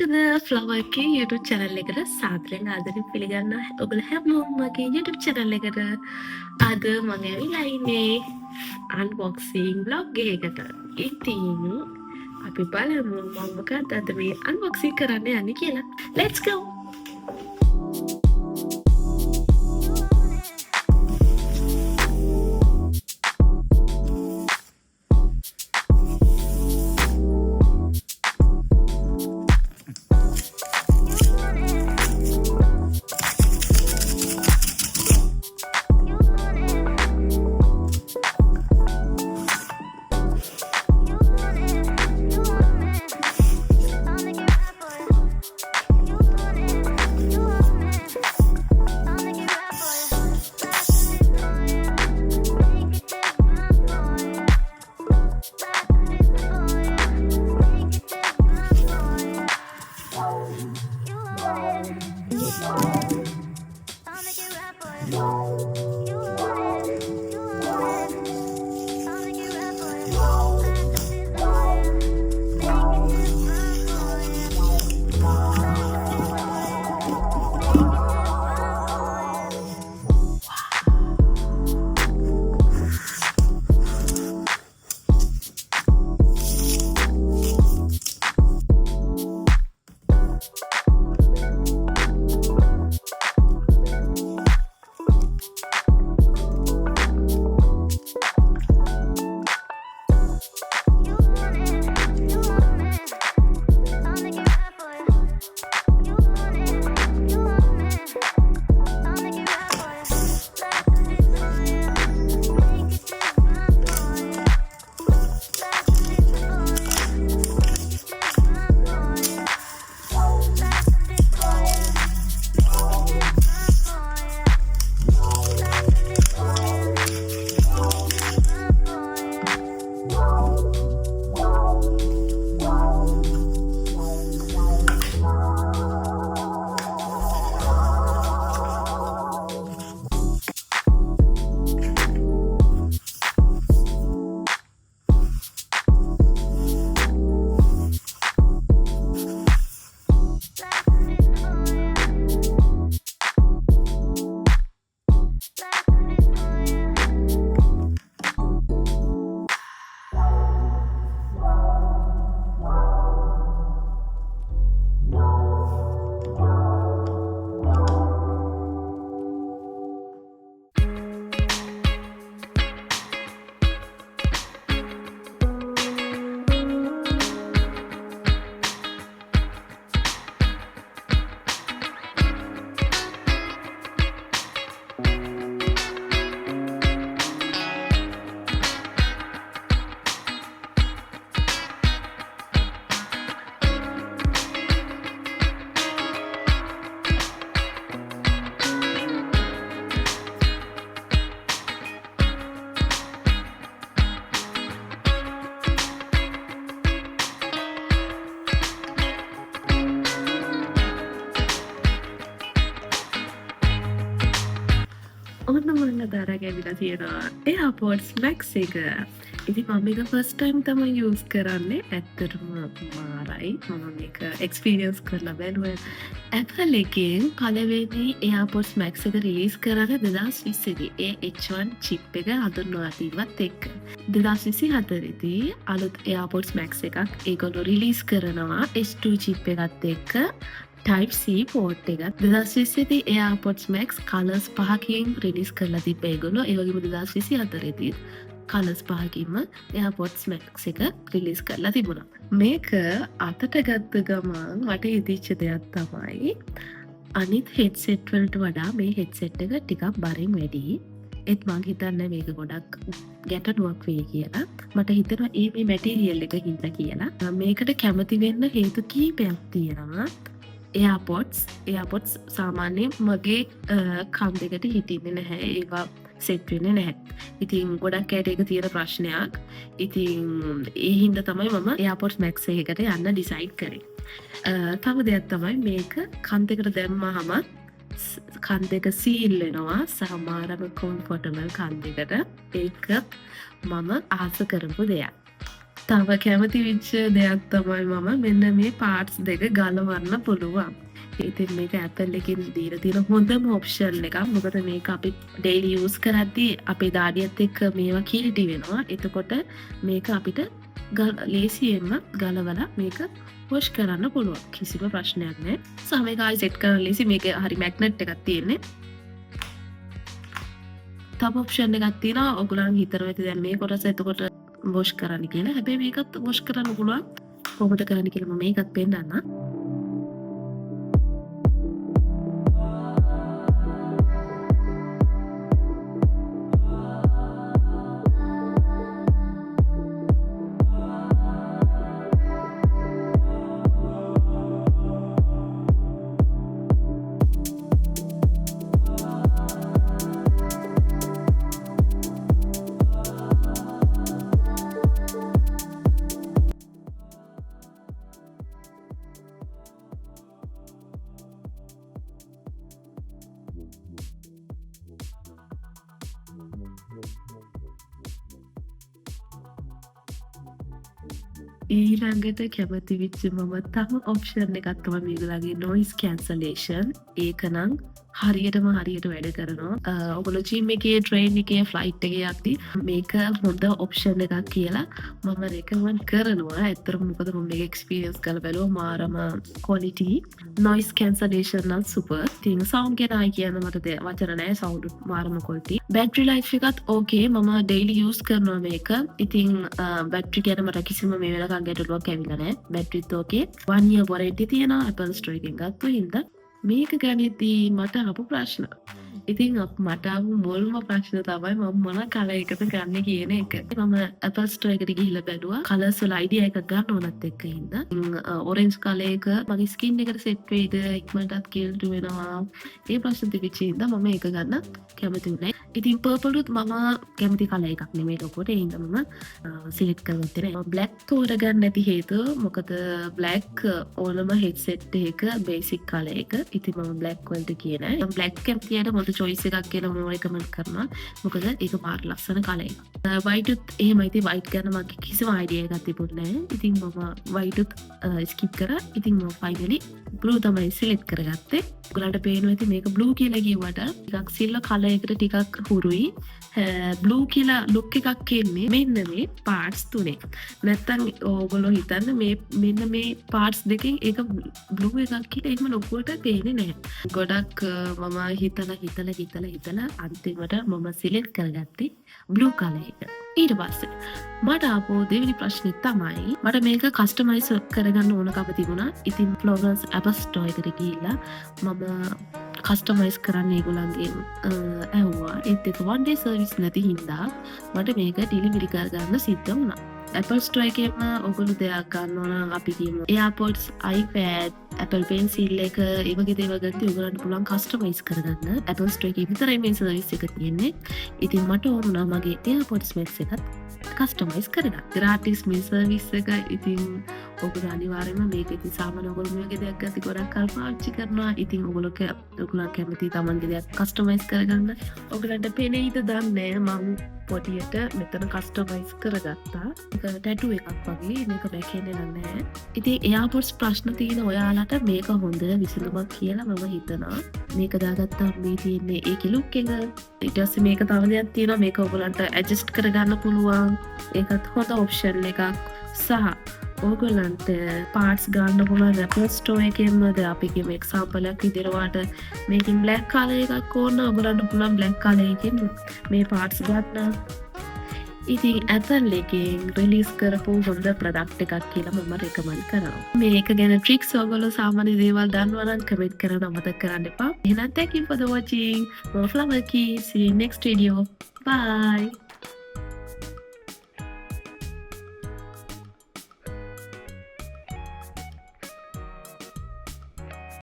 to the Flower එකේ YouTube channel එකට සාදරයෙන් ආදරෙන් පිළිගන්න ඔයගොල්ලෝ හැමෝම මගේ YouTube channel එකට අද මම ඇවිල්ලා ඉන්නේ unboxing vlog එකකට. ඉතින් අපි බලමු මම මොකක්ද අද මේ unboxing කරන්න යන්නේ කියලා. Let's go. ඔන්න මම දරගෙන ඇවිල්ලා තියෙනවා AirPods Max එක. ඉතින් මම මේක first time තමයි use කරන්නේ. ඇත්තටම මාරයි. මම මේක experience කරලා බැලුවා. Apple එකෙන් පළවෙනි AirPods Max එක release කරන්නේ 2020 දී. ඒ H1 chip එක හඳුන්වා දීමත් එක්ක. 2024 දී අලුත් AirPods Max එකක් ඒගොල්ලෝ release කරනවා H2 chip එකත් එක්ක. Type-C port එක 2020 AirPods Max කලර්ස් 5කින් රිලීස් කරලා තිබ්බ ඒගොල්ලෝ. ඒ වගේම 2024 දී කලර්ස් 5කින්ම AirPods Max එක රිලීස් කරලා තිබුණා. මේක අතට ගත්ත ගමන් මට හිතෙච්ච දෙයක් තමයි අනිත් headset වලට වඩා මේ headset එක ටිකක් බරින් වැඩි. ඒත් මං හිතන්නේ මේක ගොඩක් ගැටලුවක් වෙයි කියලා. මට හිතෙනවා මේ මැටීරියල් එක හින්දා කියලා. මේකට කැමති වෙන්න හේතු කීපයක් තියෙනවා. AirPods සාමාන්‍යයෙන් මගේ කම් දෙකට හිටින්නේ නැහැ. ඒවා සෙට් වෙන්නේ නැහැ. ඉතින් ගොඩක් අයට ඒක තියෙන ප්‍රශ්නයක්. ඉතින් ඒ හින්දා තමයි මම AirPods Max එකකට යන්න ඩිසයිඩ් කරේ. තව දෙයක් තමයි මේක කන් දෙකට දැම්මහම කන් දෙක සීල් වෙනවා. සමහරව කම්ෆර්ටබල් කන් දෙකට. ඒක මම ආස කරපු දෙයක්. තව කැමති විච්ච දෙයක් තමයි මම මෙන්න මේ පාර්ට්ස් දෙක ගලවන්න පුළුවන්. ඉතින් මේක Apple එකෙන් දීලා තියෙන හොඳම ඔප්ෂන් එකක්. මොකද මේක අපි ඩේලි යූස් කරද්දී අපේ දාඩියත් එක්ක මේවා කිලිටි වෙනවා. එතකොට මේක අපිට ලේසියෙන්ම ගලවලා මේක වොෂ් කරන්න පුළුවන්. කිසිම ප්‍රශ්නයක් නැහැ. සම මේක ආයි සෙට් කරන්න ලේසි. මේක හරි මැග්නට් එකක් තියෙන්නේ. තව ඔප්ෂන් එකක් තියෙනවා. ඔයගොල්ලන් හිතනවා ඇති දැන් මේ කොටස එතකොට වොෂ් කරන්න කියලා. හැබැයි මේකත් වොෂ් කරන්න පුළුවන්. කොහොමද කරන්න කියලා මම මේකත් පෙන්නන්නම්. ඊළඟට කැමති විච්ච මම තම ඔප්ෂන් එකක් තමයි මේගොල්ලන්ගේ noise cancellation. ඒක නම් හරියටම හරියට වැඩ කරනවා. ඔයගොල්ලෝ ජිම් එකේ, ට්‍රේන් එකේ, ෆ්ලයිට් එකේ යද්දි මේක හොඳ ඔප්ෂන් එකක් කියලා මම රෙකමන්ඩ් කරනවා. ඇත්තටම මොකද මම මේක එක්ස්පීරියන්ස් කරලා බැලුවා. මාරම quality noise cancellation නම් super. ඉතින් sound ගැන ආයි කියන්න මට වචන නැහැ. sound මාරම quality. battery life එකත් okay. මම daily use කරනවා මේක. ඉතින් battery ගැන මට කිසිම මේ වෙනකන් ගැටලුවක් ඇවිල්ලා නැහැ. batteryත් okay. 1 year warranty තියෙනවා Apple Store එකෙන් ගත්ත හින්දා. මේක ගැනදී මට ආපු ප්‍රශ්න. ඉතින් මට ආපු මුල්ම ප්‍රශ්න තමයි මම මොන කලර් එකද ගන්න කියන එක. මම Apple Store එකට ගිහිල්ලා බැලුවා. කලර්ස් වල idea එකක් ගන්න ඕනත් එක්ක හින්දා. orange කලර් එක මගේ skin එකට set වෙයිද ඉක්මනටත් කිල්ට් වෙනවා. ඒ ප්‍රශ්න තිබිච්ච හින්දා මම ඒක ගන්න කැමති වුණේ. ඉතින් purple උත් මම කැමති කලර් එකක් නෙමෙයි ලොකුට. ඒ හින්දා මම select කරගත්තේ නැහැ. black තෝරගන්න නැති හේතුව මොකද black ඕනම headset එකක basic කලර් එක. ඉතින් මම black වලට කියන. මම black කැමතියට මොකද choice එකක් කියලා මම recommend කරනවා. මොකද ඒක මාර ලස්සන කලර් එකක්. white උත් එහෙමයි. ඉතින් white ගැන මගේ කිසිම idea එකක් තිබුණේ නැහැ. ඉතින් මම white උත් skip කරා. ඉතින් මම finally blue තමයි select කරගත්තේ. ඔයගලන්ට පේනවා ඉතින් මේක blue කියලා කිව්වට ටිකක් silver කලර් එකට ටිකක් හුරුයි. blue කියලා look එකක් එන්නේ මෙන්න මේ parts තුනේ. නැත්තම් ඕගොල්ලෝ හිතන්න මේ මෙන්න මේ parts දෙකෙන් ඒක blue එකක් කියලා එහෙම ලොකුවට පේන්නේ නැහැ. ගොඩක් මම හිතලා අන්තිමට මම select කරගත්තේ blue color එක. ඊට පස්සේ මට ආපු දෙවෙනි ප්‍රශ්නේ තමයි මට මේක කස්ටමයිස් කරගන්න ඕනකම තිබුණා. ඉතින් Florence Apple Store එකට ගිහිල්ලා මම කස්ටමයිස් කරන්න ඒගොල්ලන්ගෙන් ඇහුවා. ඒත් ඒක one day service නැති හින්දා මට මේක ඩිලිවරි කරගන්න සිද්ධ වුණා. Apple Store එකේම ඔයගොල්ලෝ දෙයක් ගන්නවා නම් අපි කියමු AirPods, iPad, Apple Pencil එක ඒ වගේ දේවල් ගත්තී ඔයගොල්ලන්ට පුළුවන් කස්ටමයිස් කරගන්න. Apple Store එකේ විතරයි මේ සර්විස් එක තියෙන්නේ. ඉතින් මට ඕන වුණා මගේ AirPods Max එකත් කස්ටමයිස් කරගන්න. gratis මේ සර්විස් එක. ඉතින් ඔයගොල්ලෝ අනිවාර්යයෙන්ම මේක ඉතින් සාමාන්‍ය ඔයගොල්ලෝ මේ වගේ දෙයක් ගත්තී ගොඩක් කල් පාවිච්චි කරනවා. ඉතින් ඔයගොල්ලෝ කැමති තමන්ගේ දෙයක් කස්ටමයිස් කරගන්න. ඔයගොල්ලන්ට පේනෙයිද දන්නේ මම පොඩියට මෙතන කස්ටමයිස් කරගත්තා. ඒක ටැටු එකක් වගේ. මේක බැකෙන්නේ නැහැ. ඉතින් AirPods ප්‍රශ්න තියෙන ඔයාලට මේක හොඳ විසඳුමක් කියලා මම හිතනවා. මේක දාගත්තාම මේ තියෙන්නේ ඒකේ ලුක් එක. ඊට පස්සේ මේක තව දෙයක් තියෙනවා. මේක ඔයගොල්ලන්ට ඇඩ්ජස්ට් කරගන්න පුළුවන්. ඒකත් හොඳ ඔප්ෂන් එකක්. සහ ඔයගොල්ලන්ට පාර්ට්ස් ගන්න පුළුවන් Apple Store එකෙන්ම අපි කියමු එක්සැම්පල් එකක් විදිහට මේකෙන් black color එකක් ඕන නම් ඔයගොල්ලන්ට පුළුවන් black color එකෙන් මේ පාර්ට්ස් ගන්න. ඉතින් Apple එකෙන් රිලීස් කරපු හොඳ ප්‍රොඩක්ට් එකක් කියලා මම රෙකමන්ඩ් කරනවා. මේක ගැන ට්‍රික්ස් ඔයගොල්ලෝ සාමාන්‍ය දේවල් දන්නවා නම් කමෙන්ට් කරන්න අමතක කරන්න එපා. එහෙනම් thank you for the watching. More flower key. See you next video. Bye.